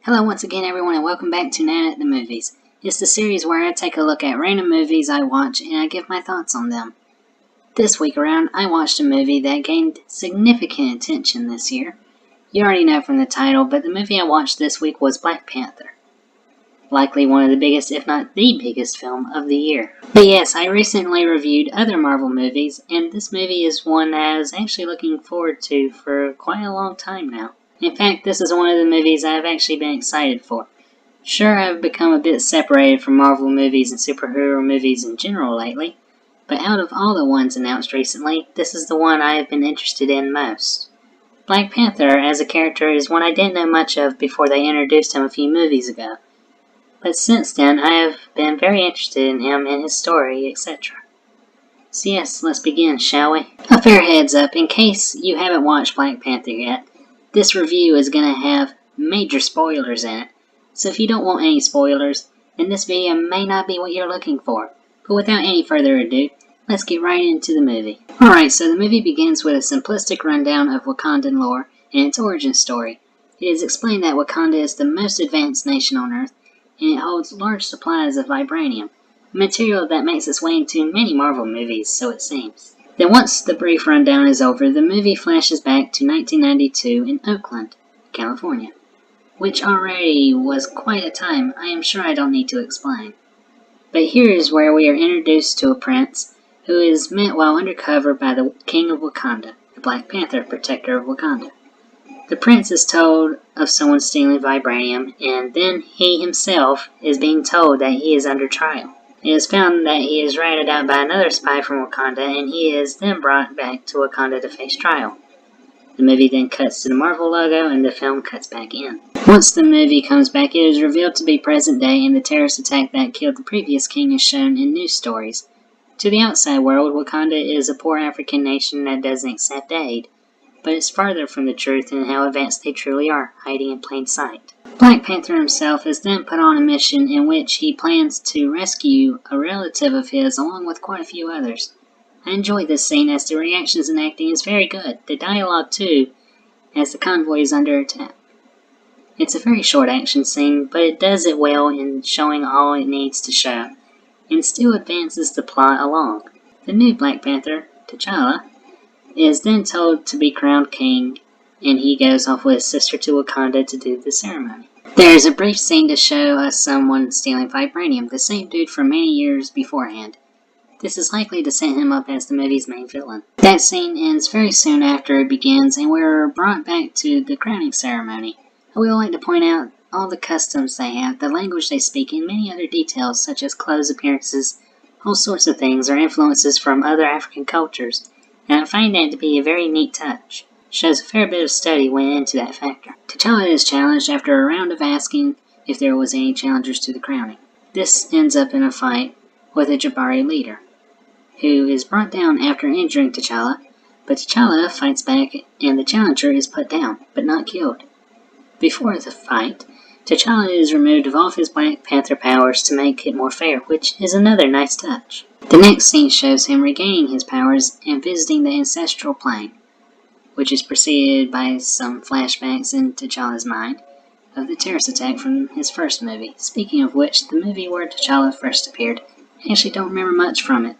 Hello once again everyone and welcome back to Night at the Movies. It's the series where I take a look at random movies I watch and I give my thoughts on them. This week around, I watched a movie that gained significant attention this year. You already know from the title, but the movie I watched this week was Black Panther. Likely one of the biggest, if not the biggest film of the year. But yes, I recently reviewed other Marvel movies, and this movie is one that I was actually looking forward to for quite a long time now. In fact, this is one of the movies I've actually been excited for. Sure, I've become a bit separated from Marvel movies and superhero movies in general lately, but out of all the ones announced recently, this is the one I have been interested in most. Black Panther as a character is one I didn't know much of before they introduced him a few movies ago, but since then I have been very interested in him and his story, etc. So yes, let's begin, shall we? A fair heads up, in case you haven't watched Black Panther yet, this review is going to have major spoilers in it, so if you don't want any spoilers, then this video may not be what you're looking for. But without any further ado, let's get right into the movie. Alright, so the movie begins with a simplistic rundown of Wakandan lore and its origin story. It is explained that Wakanda is the most advanced nation on Earth, and it holds large supplies of vibranium, a material that makes its way into many Marvel movies, so it seems. Then once the brief rundown is over, the movie flashes back to 1992 in Oakland, California, which already was quite a time I am sure I don't need to explain. But here is where we are introduced to a prince who is met while undercover by the King of Wakanda, the Black Panther, protector of Wakanda. The prince is told of someone stealing vibranium, and then he himself is being told that he is under trial. It is found that he is ratted out by another spy from Wakanda, and he is then brought back to Wakanda to face trial. The movie then cuts to the Marvel logo, and the film cuts back in. Once the movie comes back, it is revealed to be present day, and the terrorist attack that killed the previous king is shown in news stories. To the outside world, Wakanda is a poor African nation that doesn't accept aid, but it's farther from the truth in how advanced they truly are, hiding in plain sight. Black Panther himself is then put on a mission in which he plans to rescue a relative of his along with quite a few others. I enjoy this scene as the reactions and acting is very good, the dialogue too, as the convoy is under attack. It's a very short action scene, but it does it well in showing all it needs to show, and still advances the plot along. The new Black Panther, T'Challa, is then told to be crowned king, and he goes off with his sister to Wakanda to do the ceremony. There is a brief scene to show us someone stealing vibranium, the same dude from many years beforehand. This is likely to set him up as the movie's main villain. That scene ends very soon after it begins, and we're brought back to the crowning ceremony. I would like to point out all the customs they have, the language they speak, and many other details such as clothes, appearances, all sorts of things are influences from other African cultures, and I find that to be a very neat touch. Shows a fair bit of study went into that factor. T'Challa is challenged after a round of asking if there was any challengers to the crowning. This ends up in a fight with a Jabari leader, who is brought down after injuring T'Challa, but T'Challa fights back and the challenger is put down, but not killed. Before the fight, T'Challa is removed of all of his Black Panther powers to make it more fair, which is another nice touch. The next scene shows him regaining his powers and visiting the ancestral plane, which is preceded by some flashbacks in T'Challa's mind of the terrorist attack from his first movie. Speaking of which, the movie where T'Challa first appeared, I actually don't remember much from it.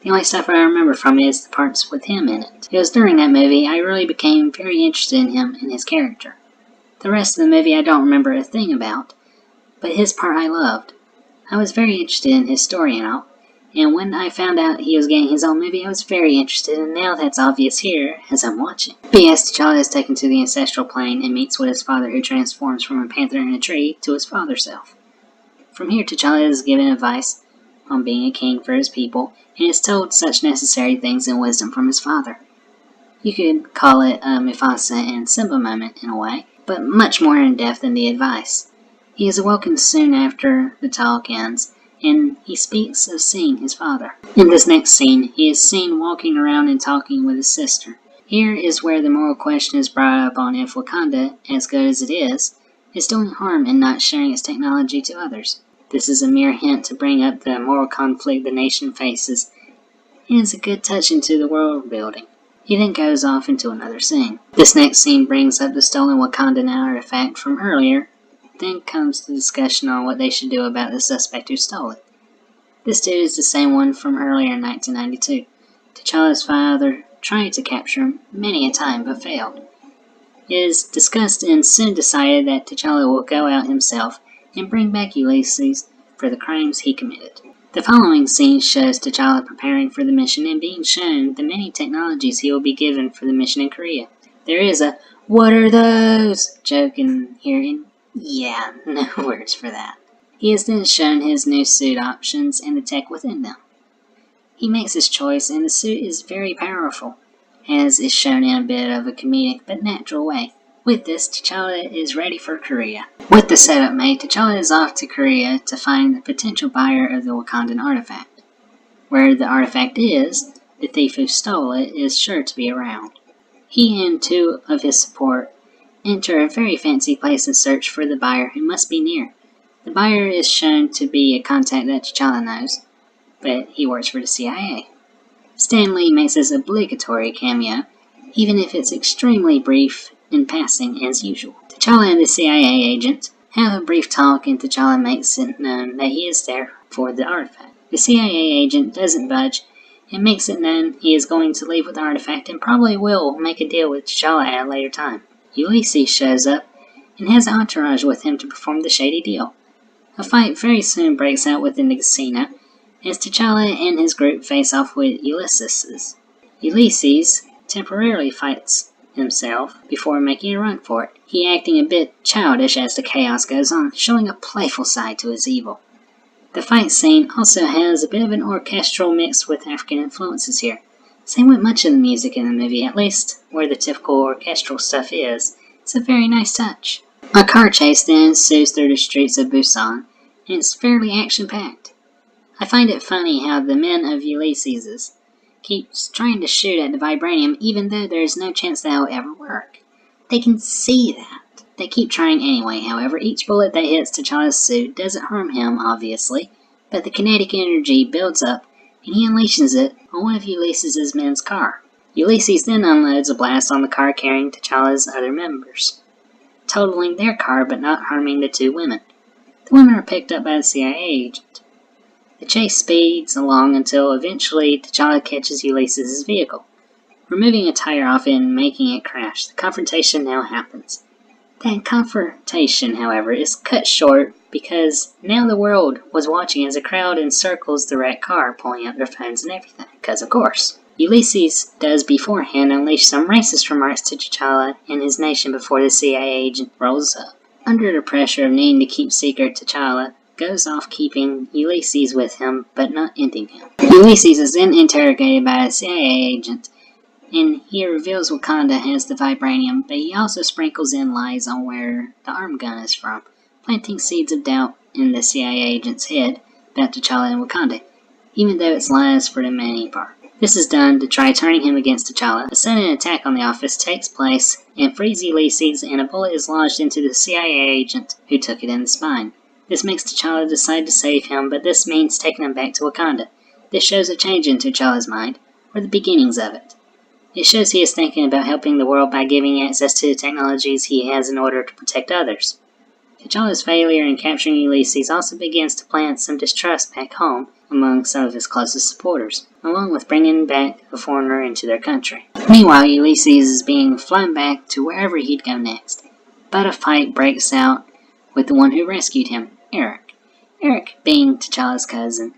The only stuff I remember from it is the parts with him in it. It was during that movie I really became very interested in him and his character. The rest of the movie I don't remember a thing about, but his part I loved. I was very interested in his story and all, and when I found out he was getting his own movie, I was very interested, and now that's obvious here as I'm watching. But yes, T'Challa is taken to the ancestral plane and meets with his father, who transforms from a panther in a tree to his father self. From here, T'Challa is given advice on being a king for his people, and is told such necessary things and wisdom from his father. You could call it a Mufasa and Simba moment in a way, but much more in depth than the advice. He is awoken soon after the talk ends, and he speaks of seeing his father. In this next scene, he is seen walking around and talking with his sister. Here is where the moral question is brought up on if Wakanda, as good as it is doing harm in not sharing its technology to others. This is a mere hint to bring up the moral conflict the nation faces, and is a good touch into the world building. He then goes off into another scene. This next scene brings up the stolen Wakandan artifact from earlier, Then comes the discussion on what they should do about the suspect who stole it. This dude is the same one from earlier in 1992. T'Challa's father tried to capture him many a time but failed. It is discussed and soon decided that T'Challa will go out himself and bring back Ulysses for the crimes he committed. The following scene shows T'Challa preparing for the mission and being shown the many technologies he will be given for the mission in Korea. There is a "What are those?" joke in here, and yeah, no words for that. He is then shown his new suit options and the tech within them. He makes his choice and the suit is very powerful, as is shown in a bit of a comedic but natural way. With this, T'Challa is ready for Korea. With the setup made, T'Challa is off to Korea to find the potential buyer of the Wakandan artifact. Where the artifact is, the thief who stole it is sure to be around. He and two of his support enter a very fancy place and search for the buyer who must be near. The buyer is shown to be a contact that T'Challa knows, but he works for the CIA. Stan Lee makes his obligatory cameo, even if it's extremely brief in passing as usual. T'Challa and the CIA agent have a brief talk and T'Challa makes it known that he is there for the artifact. The CIA agent doesn't budge and makes it known he is going to leave with the artifact and probably will make a deal with T'Challa at a later time. Ulysses shows up and has an entourage with him to perform the shady deal. A fight very soon breaks out within the casino as T'Challa and his group face off with Ulysses. Ulysses temporarily fights himself before making a run for it, he acting a bit childish as the chaos goes on, showing a playful side to his evil. The fight scene also has a bit of an orchestral mix with African influences here. Same with much of the music in the movie, at least where the typical orchestral stuff is. It's a very nice touch. A car chase then ensues through the streets of Busan, and it's fairly action-packed. I find it funny how the men of Ulysses keeps trying to shoot at the vibranium even though there is no chance that will ever work. They can see that. They keep trying anyway, however. Each bullet that hits T'Challa's suit doesn't harm him, obviously, but the kinetic energy builds up and he unleashes it on one of Ulysses' men's car. Ulysses then unloads a blast on the car carrying T'Challa's other members, totaling their car but not harming the two women. The women are picked up by the CIA agent. The chase speeds along until eventually T'Challa catches Ulysses' vehicle, removing a tire off it and making it crash. The confrontation now happens. That confrontation, however, is cut short because now the world was watching as a crowd encircles the wrecked car, pulling out their phones and everything. Because of course. Ulysses does beforehand unleash some racist remarks to T'Challa and his nation before the CIA agent rolls up. Under the pressure of needing to keep secret, T'Challa goes off keeping Ulysses with him, but not ending him. Ulysses is then interrogated by a CIA agent, and he reveals Wakanda has the vibranium, but he also sprinkles in lies on where the arm gun is from, planting seeds of doubt in the CIA agent's head about T'Challa and Wakanda, even though it's lies for the main part. This is done to try turning him against T'Challa. A sudden attack on the office takes place and frees Ulysses, and a bullet is lodged into the CIA agent who took it in the spine. This makes T'Challa decide to save him, but this means taking him back to Wakanda. This shows a change in T'Challa's mind, or the beginnings of it. It shows he is thinking about helping the world by giving access to the technologies he has in order to protect others. T'Challa's failure in capturing Ulysses also begins to plant some distrust back home among some of his closest supporters, along with bringing back a foreigner into their country. Meanwhile, Ulysses is being flown back to wherever he'd go next, but a fight breaks out with the one who rescued him, Eric. Eric being T'Challa's cousin,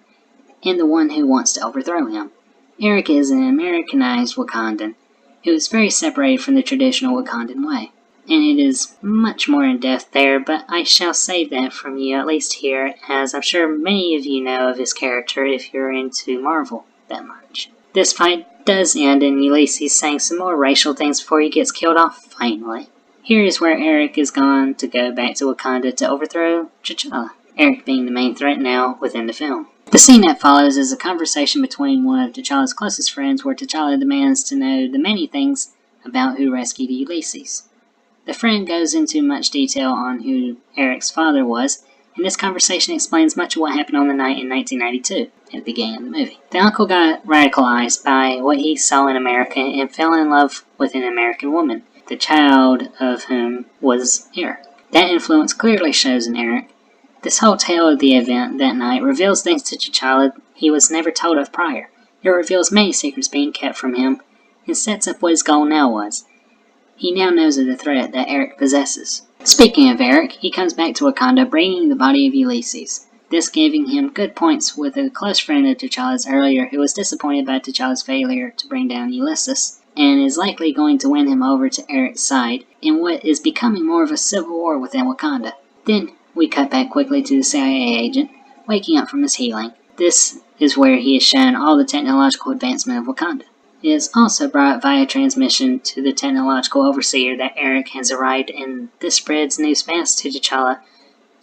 and the one who wants to overthrow him. Eric is an Americanized Wakandan, who is very separated from the traditional Wakandan way, and it is much more in depth there, but I shall save that from you, at least here, as I'm sure many of you know of his character if you're into Marvel that much. This fight does end in Ulysses saying some more racial things before he gets killed off finally. Here is where Eric is gone to go back to Wakanda to overthrow T'Challa, Eric being the main threat now within the film. The scene that follows is a conversation between one of T'Challa's closest friends where T'Challa demands to know the many things about who rescued Ulysses. The friend goes into much detail on who Eric's father was, and this conversation explains much of what happened on the night in 1992, at the beginning of the movie. The uncle got radicalized by what he saw in America and fell in love with an American woman, the child of whom was Eric. That influence clearly shows in Eric. This whole tale of the event that night reveals things to T'Challa he was never told of prior. It reveals many secrets being kept from him, and sets up what his goal now was. He now knows of the threat that Eric possesses. Speaking of Eric, he comes back to Wakanda bringing the body of Ulysses, this giving him good points with a close friend of T'Challa's earlier who was disappointed by T'Challa's failure to bring down Ulysses, and is likely going to win him over to Eric's side in what is becoming more of a civil war within Wakanda. Then we cut back quickly to the CIA agent, waking up from his healing. This is where he is shown all the technological advancement of Wakanda. It is also brought via transmission to the technological overseer that Eric has arrived, and this spreads news fast to T'Challa,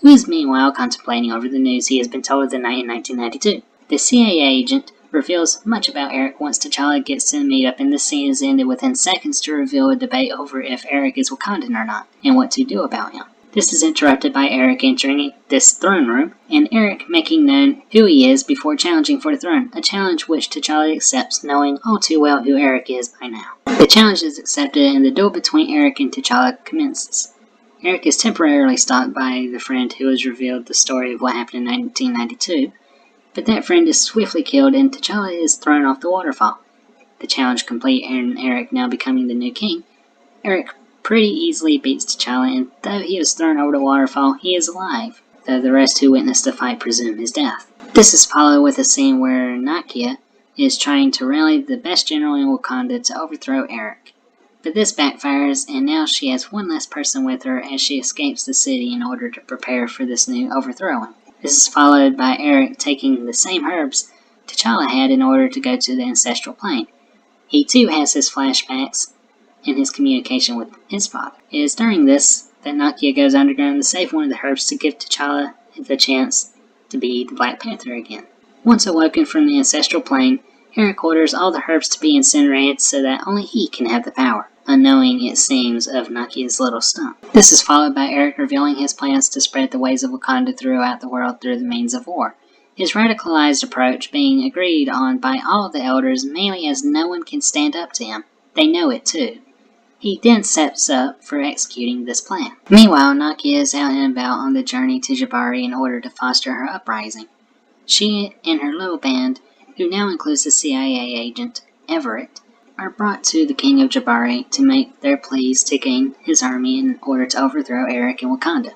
who is meanwhile contemplating over the news he has been told of the night in 1992. The CIA agent reveals much about Eric once T'Challa gets to the meetup, and this scene is ended within seconds to reveal a debate over if Eric is Wakandan or not, and what to do about him. This is interrupted by Eric entering this throne room, and Eric making known who he is before challenging for the throne, a challenge which T'Challa accepts, knowing all too well who Eric is by now. The challenge is accepted, and the duel between Eric and T'Challa commences. Eric is temporarily stalked by the friend who has revealed the story of what happened in 1992, but that friend is swiftly killed, and T'Challa is thrown off the waterfall. The challenge complete, and Eric now becoming the new king, Eric pretty easily beats T'Challa, and though he was thrown over the waterfall, he is alive, though the rest who witnessed the fight presume his death. This is followed with a scene where Nakia is trying to rally the best general in Wakanda to overthrow Eric. But this backfires, and now she has one less person with her as she escapes the city in order to prepare for this new overthrowing. This is followed by Eric taking the same herbs T'Challa had in order to go to the ancestral plane. He too has his flashbacks in his communication with his father. It is during this that Nakia goes underground to save one of the herbs to give T'Challa the chance to be the Black Panther again. Once awoken from the ancestral plane, Eric orders all the herbs to be incinerated so that only he can have the power, unknowing, it seems, of Nakia's little stump. This is followed by Eric revealing his plans to spread the ways of Wakanda throughout the world through the means of war. His radicalized approach being agreed on by all the elders mainly as no one can stand up to him. They know it too. He then sets up for executing this plan. Meanwhile, Nakia is out and about on the journey to Jabari in order to foster her uprising. She and her little band, who now includes the CIA agent, Everett, are brought to the king of Jabari to make their pleas to gain his army in order to overthrow Eric and Wakanda.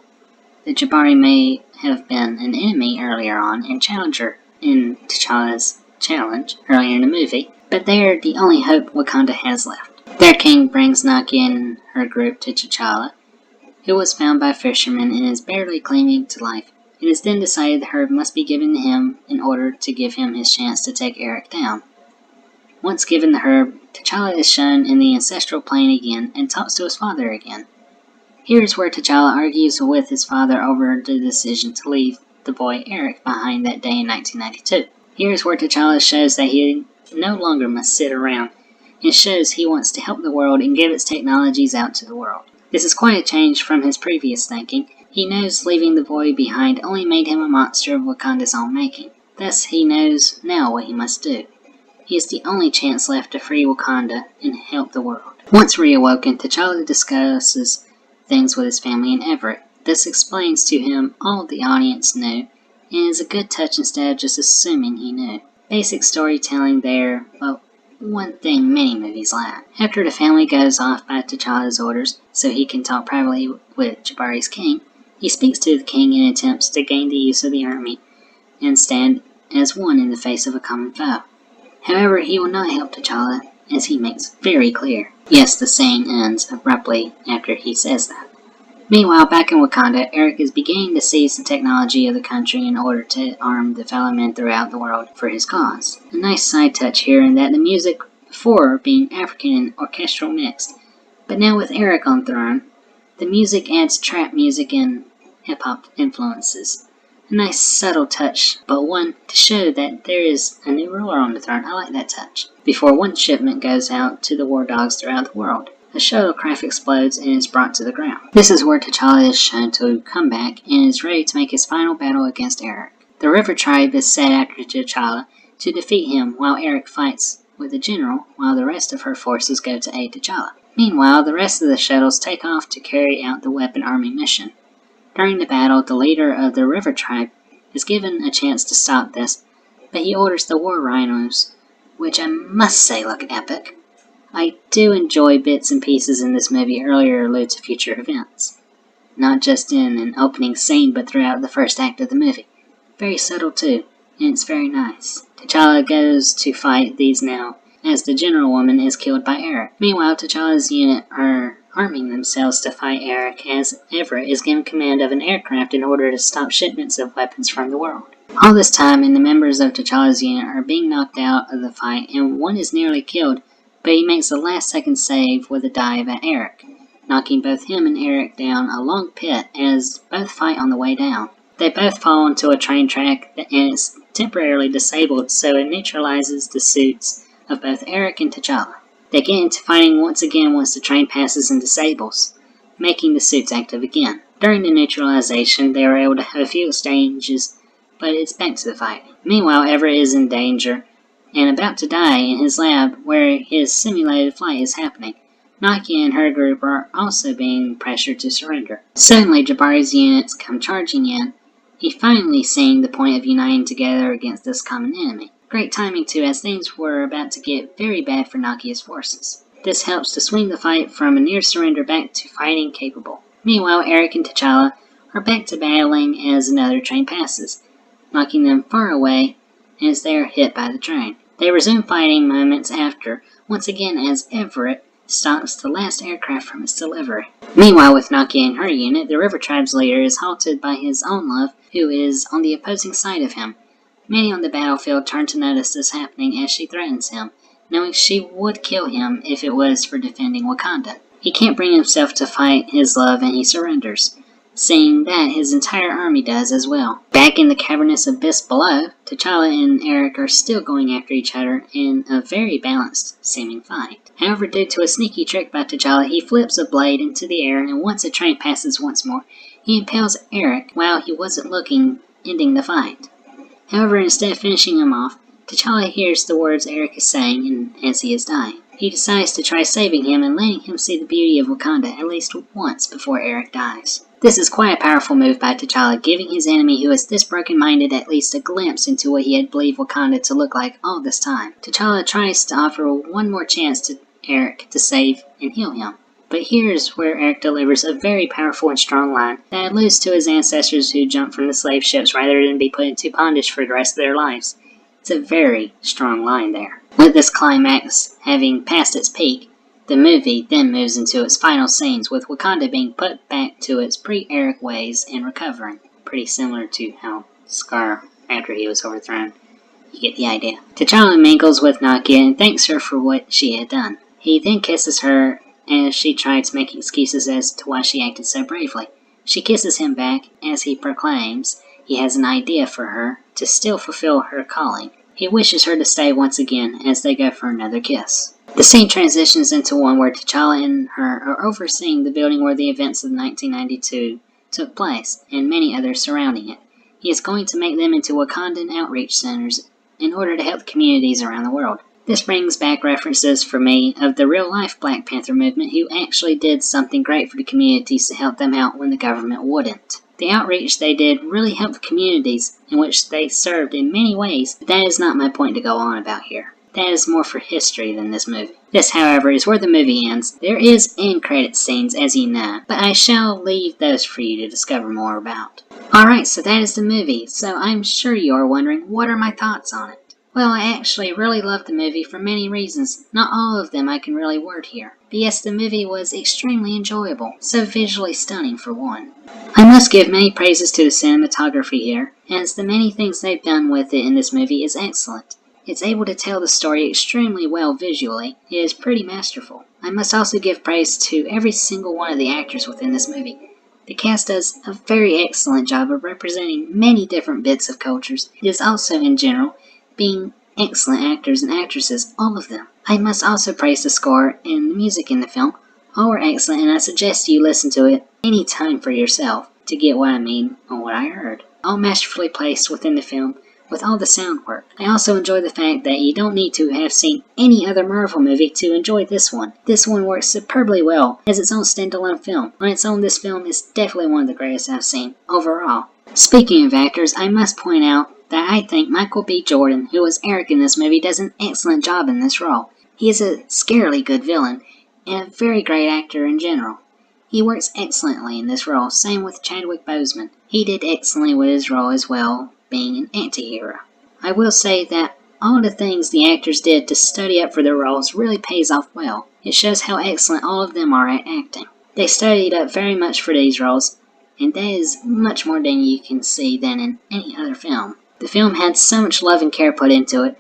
The Jabari may have been an enemy earlier on and challenger in T'Challa's challenge earlier in the movie, but they are the only hope Wakanda has left. Their king brings Nakia and her group to T'Challa, who was found by fishermen and is barely clinging to life. It is then decided the herb must be given to him in order to give him his chance to take Eric down. Once given the herb, T'Challa is shown in the ancestral plane again and talks to his father again. Here is where T'Challa argues with his father over the decision to leave the boy Eric behind that day in 1992. Here is where T'Challa shows that he no longer must sit around, and shows he wants to help the world and give its technologies out to the world. This is quite a change from his previous thinking. He knows leaving the boy behind only made him a monster of Wakanda's own making. Thus he knows now what he must do. He is the only chance left to free Wakanda and help the world. Once reawoken, T'Challa discusses things with his family in Everett. This explains to him all the audience knew, and is a good touch instead of just assuming he knew. Basic storytelling there, well, one thing many movies lack. After the family goes off by T'Challa's orders, so he can talk privately with Jabari's king, he speaks to the king and attempts to gain the use of the army and stand as one in the face of a common foe. However, he will not help T'Challa, as he makes very clear. Yes, the saying ends abruptly after he says that. Meanwhile, back in Wakanda, Eric is beginning to seize the technology of the country in order to arm the fellow men throughout the world for his cause. A nice side touch here in that the music before being African and orchestral mixed, but now with Eric on throne, the music adds trap music and hip-hop influences. A nice subtle touch, but one to show that there is a new ruler on the throne. I like that touch. Before one shipment goes out to the war dogs throughout the world, a shuttlecraft explodes and is brought to the ground. This is where T'Challa is shown to come back and is ready to make his final battle against Eric. The River Tribe is set after T'Challa to defeat him while Eric fights with the general while the rest of her forces go to aid T'Challa. Meanwhile, the rest of the shuttles take off to carry out the weapon army mission. During the battle, the leader of the river tribe is given a chance to stop this, but he orders the war rhinos, which I must say look epic. I do enjoy bits and pieces in this movie earlier allude to future events, not just in an opening scene but throughout the first act of the movie. Very subtle too, and it's very nice. T'Challa goes to fight these now, as the general woman is killed by Eric. Meanwhile, T'Challa's unit are arming themselves to fight Eric as Everett is given command of an aircraft in order to stop shipments of weapons from the world. All this time, and the members of T'Challa's unit are being knocked out of the fight, and one is nearly killed, but he makes a last-second save with a dive at Eric, knocking both him and Eric down a long pit as both fight on the way down. They both fall onto a train track and it's temporarily disabled, so it neutralizes the suits of both Eric and T'Challa. They get into fighting once again once the train passes and disables, making the suits active again. During the neutralization, they are able to have a few exchanges, but it's back to the fighting. Meanwhile, Everett is in danger and about to die in his lab where his simulated flight is happening. Nakia and her group are also being pressured to surrender. Suddenly, Jabari's units come charging in, he finally seeing the point of uniting together against this common enemy. Great timing too, as things were about to get very bad for Nakia's forces. This helps to swing the fight from a near surrender back to fighting capable. Meanwhile, Eric and T'Challa are back to battling as another train passes, knocking them far away as they are hit by the train. They resume fighting moments after, once again as Everett stops the last aircraft from its delivery. Meanwhile, with Nakia and her unit, the River Tribe's leader is halted by his own love, who is on the opposing side of him. Many on the battlefield turn to notice this happening as she threatens him, knowing she would kill him if it was for defending Wakanda. He can't bring himself to fight his love and he surrenders, seeing that his entire army does as well. Back in the cavernous abyss below, T'Challa and Eric are still going after each other in a very balanced seeming fight. However, due to a sneaky trick by T'Challa, he flips a blade into the air, and once a train passes once more, he impales Eric while he wasn't looking, ending the fight. However, instead of finishing him off, T'Challa hears the words Eric is saying as he is dying. He decides to try saving him and letting him see the beauty of Wakanda at least once before Eric dies. This is quite a powerful move by T'Challa, giving his enemy who is this broken-minded at least a glimpse into what he had believed Wakanda to look like all this time. T'Challa tries to offer one more chance to Eric to save and heal him. But here's where Eric delivers a very powerful and strong line that alludes to his ancestors who jumped from the slave ships rather than be put into bondage for the rest of their lives. It's a very strong line there. With this climax having passed its peak, the movie then moves into its final scenes, with Wakanda being put back to its pre-Eric ways and recovering. Pretty similar to how Scar, after he was overthrown. You get the idea. T'Challa mingles with Nakia and thanks her for what she had done. He then kisses her as she tried to make excuses as to why she acted so bravely. She kisses him back as he proclaims he has an idea for her to still fulfill her calling. He wishes her to stay once again as they go for another kiss. The scene transitions into one where T'Challa and her are overseeing the building where the events of 1992 took place, and many others surrounding it. He is going to make them into Wakandan outreach centers in order to help communities around the world. This brings back references for me of the real-life Black Panther movement who actually did something great for the communities to help them out when the government wouldn't. The outreach they did really helped the communities in which they served in many ways, but that is not my point to go on about here. That is more for history than this movie. This, however, is where the movie ends. There is end credit scenes, as you know, but I shall leave those for you to discover more about. Alright, so that is the movie, so I'm sure you are wondering, what are my thoughts on it? Well, I actually really loved the movie for many reasons. Not all of them I can really word here. But yes, the movie was extremely enjoyable, so visually stunning for one. I must give many praises to the cinematography here, as the many things they've done with it in this movie is excellent. It's able to tell the story extremely well visually. It is pretty masterful. I must also give praise to every single one of the actors within this movie. The cast does a very excellent job of representing many different bits of cultures. It is also, in general, being excellent actors and actresses, all of them. I must also praise the score and the music in the film. All were excellent, and I suggest you listen to it any time for yourself to get what I mean or what I heard. All masterfully placed within the film, with all the sound work. I also enjoy the fact that you don't need to have seen any other Marvel movie to enjoy this one. This one works superbly well as its own standalone film. On its own, this film is definitely one of the greatest I've seen overall. Speaking of actors, I must point out that I think Michael B. Jordan, who was Eric in this movie, does an excellent job in this role. He is a scarily good villain, and a very great actor in general. He works excellently in this role, same with Chadwick Boseman. He did excellently with his role as well, being an anti-hero. I will say that all the things the actors did to study up for their roles really pays off well. It shows how excellent all of them are at acting. They studied up very much for these roles, and that is much more than you can see than in any other film. The film had so much love and care put into it,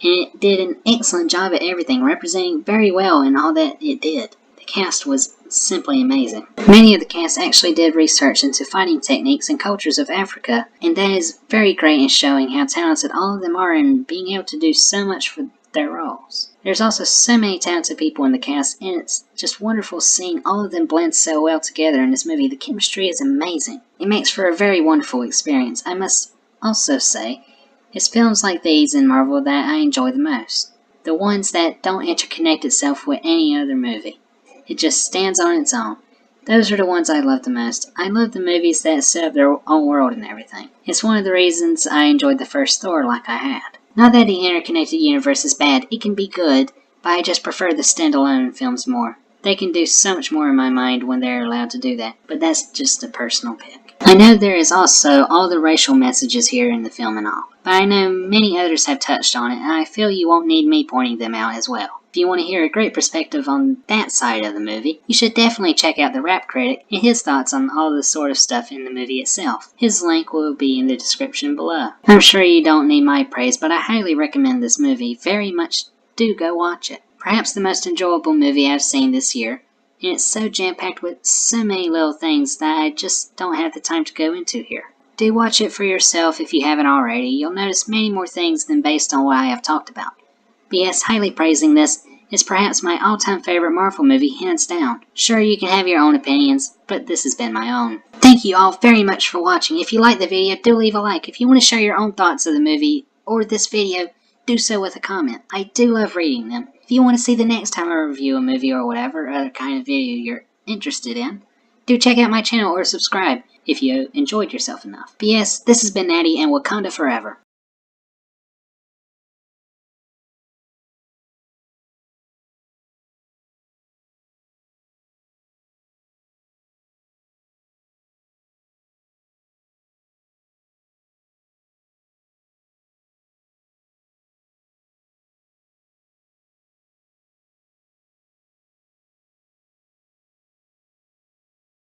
and it did an excellent job at everything, representing very well in all that it did. The cast was simply amazing. Many of the cast actually did research into fighting techniques and cultures of Africa, and that is very great in showing how talented all of them are in being able to do so much for their roles. There's also so many talented people in the cast, and it's just wonderful seeing all of them blend so well together in this movie. The chemistry is amazing. It makes for a very wonderful experience. I must also say, it's films like these in Marvel that I enjoy the most. The ones that don't interconnect itself with any other movie. It just stands on its own. Those are the ones I love the most. I love the movies that set up their own world and everything. It's one of the reasons I enjoyed the first Thor like I had. Not that the interconnected universe is bad, it can be good, but I just prefer the standalone films more. They can do so much more in my mind when they're allowed to do that, but that's just a personal pick. I know there is also all the racial messages here in the film and all, but I know many others have touched on it, and I feel you won't need me pointing them out as well. If you want to hear a great perspective on that side of the movie, you should definitely check out the Rap Critic and his thoughts on all the sort of stuff in the movie itself. His link will be in the description below. I'm sure you don't need my praise, but I highly recommend this movie. Very much do go watch it. Perhaps the most enjoyable movie I've seen this year, and it's so jam-packed with so many little things that I just don't have the time to go into here. Do watch it for yourself if you haven't already. You'll notice many more things than based on what I have talked about. But yes, highly praising this is perhaps my all-time favorite Marvel movie, hands down. Sure, you can have your own opinions, but this has been my own. Thank you all very much for watching. If you liked the video, do leave a like. If you want to share your own thoughts of the movie or this video, do so with a comment. I do love reading them. If you want to see the next time I review a movie or whatever other kind of video you're interested in, do check out my channel or subscribe if you enjoyed yourself enough. But yes, this has been Natty and Wakanda forever.